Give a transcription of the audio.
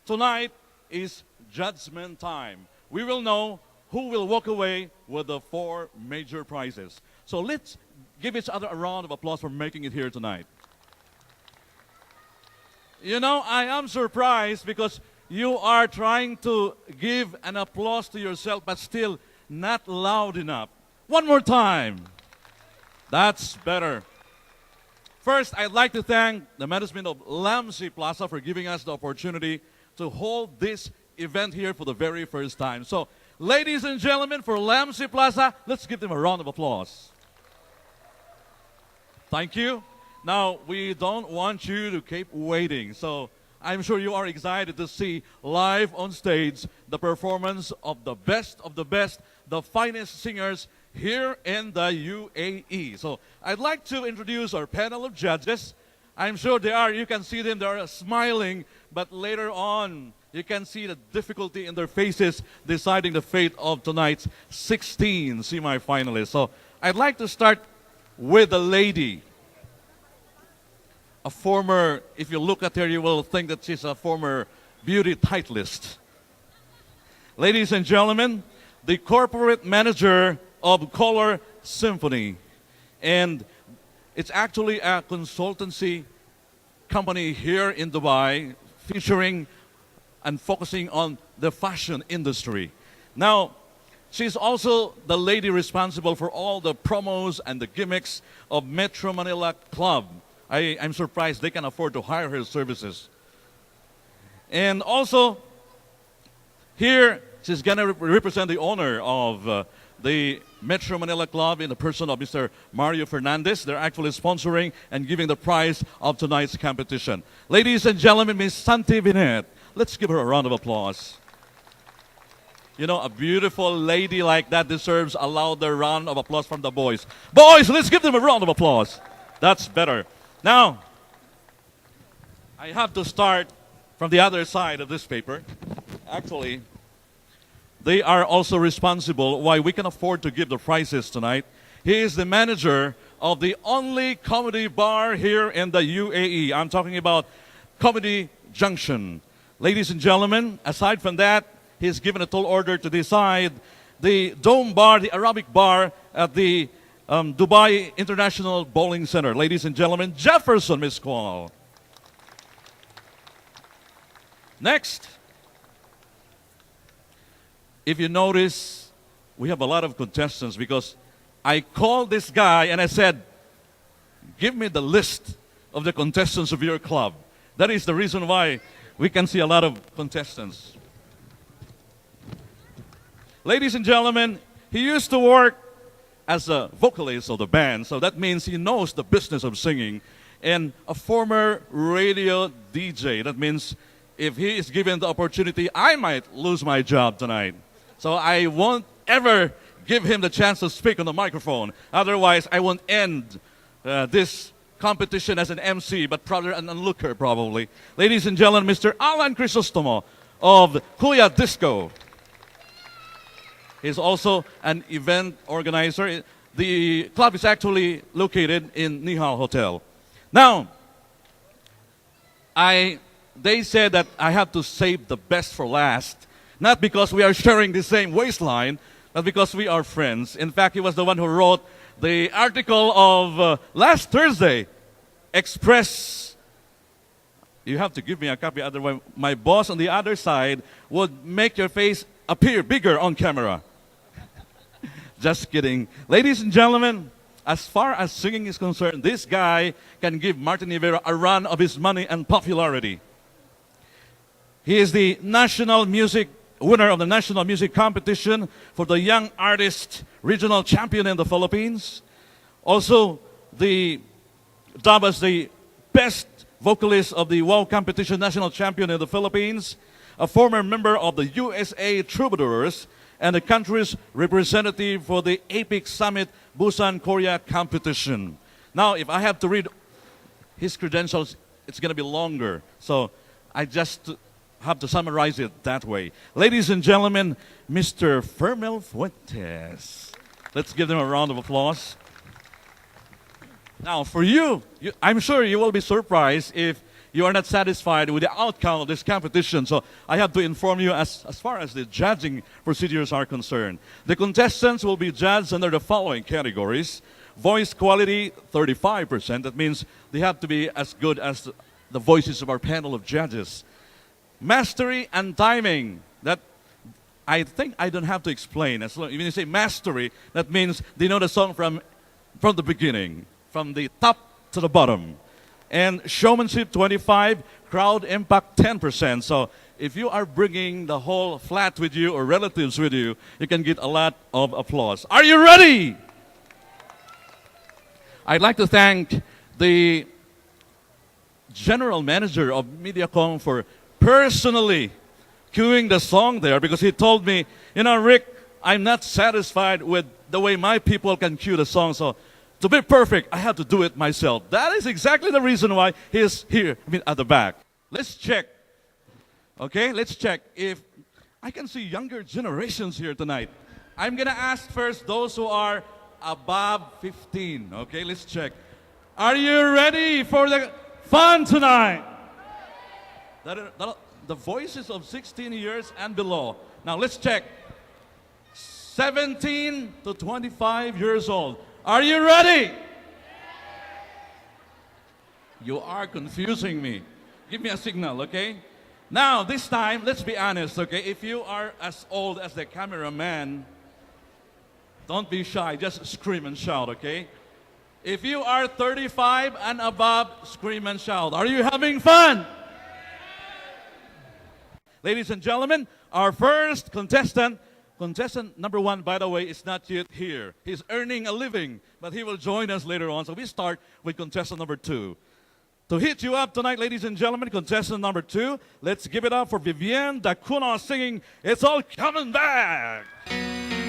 Tonight is judgment time. We will know who will walk away with the four major prizes. So let's give each other a round of applause for making it here tonight. You know, I am surprised because you are trying to give an applause to yourself, but still not loud enough. One more time. That's better. First, I'd like to thank the management of EMCEERICO Plaza for giving us the opportunity to hold this event here for the very first time. So, ladies and gentlemen, for EMCEERICO Plaza, let's give them a round of applause. Thank you. Now, we don't want you to keep waiting. So, I'm sure you are excited to see live on stage the performance of the best, the finest singers here in the UAE. So, I'd like to introduce our panel of judges. I'm sure you can see them, they are smiling, but later on, you can see the difficulty in their faces deciding the fate of tonight's 16 semi-finalists. So, I'd like to start with a lady. A former, if you look at her, you will think that she's a former beauty titleist. Ladies and gentlemen, the corporate manager of Color Symphony. And it's actually a consultancy company here in Dubai featuring and focusing on the fashion industry. Now, she's also the lady responsible for all the promos and the gimmicks of Metro Manila Club. I'm surprised they can afford to hire her services. And also, here, she's going to represent the owner of the Metro Manila Club in the person of Mr. Mario Fernandez. They're actually sponsoring and giving the prize of tonight's competition. Ladies and gentlemen, Miss Santi Binet. Let's give her a round of applause. You know, a beautiful lady like that deserves a louder round of applause from the boys. Boys, let's give them a round of applause. That's better. Now, I have to start from the other side of this paper. Actually, they are also responsible why we can afford to give the prizes tonight. He is the manager of the only comedy bar here in the UAE. I'm talking about Comedy Junction. Ladies and gentlemen, aside from that, he's given a tall order to decide the Dome Bar, the Arabic bar at the Dubai International Bowling Center. Ladies and gentlemen, Jefferson Misqual. Next, if you notice, we have a lot of contestants because I called this guy and I said, give me the list of the contestants of your club. That is the reason why we can see a lot of contestants. Ladies and gentlemen, he used to work as a vocalist of the band, so that means he knows the business of singing, and a former radio DJ. That means if he is given the opportunity, I might lose my job tonight. So I won't ever give him the chance to speak on the microphone. Otherwise, I won't end this competition as an MC, but rather an onlooker probably. Ladies and gentlemen, Mr. Alan Crisostomo of Kuya Disco. He's also an event organizer. The club is actually located in Nihal Hotel. Now, they said that I have to save the best for last. Not because we are sharing the same waistline, but because we are friends. In fact, he was the one who wrote the article of last Thursday, Express. You have to give me a copy, otherwise my boss on the other side would make your face appear bigger on camera. Just kidding. Ladies and gentlemen, as far as singing is concerned, this guy can give Martin Rivera a run of his money and popularity. He is the winner of the National Music Competition for the Young Artist Regional Champion in the Philippines. Also, dubbed as the best vocalist of the WOW Competition National Champion in the Philippines. A former member of the USA Troubadours and the country's representative for the APEC Summit Busan, Korea competition. Now, if I have to read his credentials, it's going to be longer. So I just have to summarize it that way. Ladies and gentlemen, Mr. Fermel Fuentes. Let's give them a round of applause. Now, for you, I'm sure you will be surprised if you are not satisfied with the outcome of this competition. So I have to inform you as far as the judging procedures are concerned. The contestants will be judged under the following categories. Voice quality, 35%. That means they have to be as good as the voices of our panel of judges. Mastery and timing. That I think I don't have to explain. As long, when you say mastery, that means they know the song from the beginning, from the top to the bottom. And showmanship, 25, crowd impact, 10%. So if you are bringing the whole flat with you or relatives with you, you can get a lot of applause. Are you ready? I'd like to thank the general manager of Mediacom for personally cueing the song there, because he told me, you know, Rick, I'm not satisfied with the way my people can cue the song, so to be perfect, I have to do it myself. That is exactly the reason why he is here, at the back. Let's check. Okay, let's check if I can see younger generations here tonight. I'm going to ask first those who are above 15. Okay, let's check. Are you ready for the fun tonight? The voices of 16 years and below. Now let's check. 17 to 25 years old. Are you ready? You are confusing me. Give me a signal, okay? Now, this time, let's be honest, okay? If you are as old as the cameraman, don't be shy. Just scream and shout, okay? If you are 35 and above, scream and shout. Are you having fun? Ladies and gentlemen, our first contestant number 1, by the way, is not yet here. He's earning a living, but he will join us later on. So we start with contestant number 2. To hit you up tonight, ladies and gentlemen, contestant number 2, let's give it up for Vivienne Dacuna singing It's All Coming Back.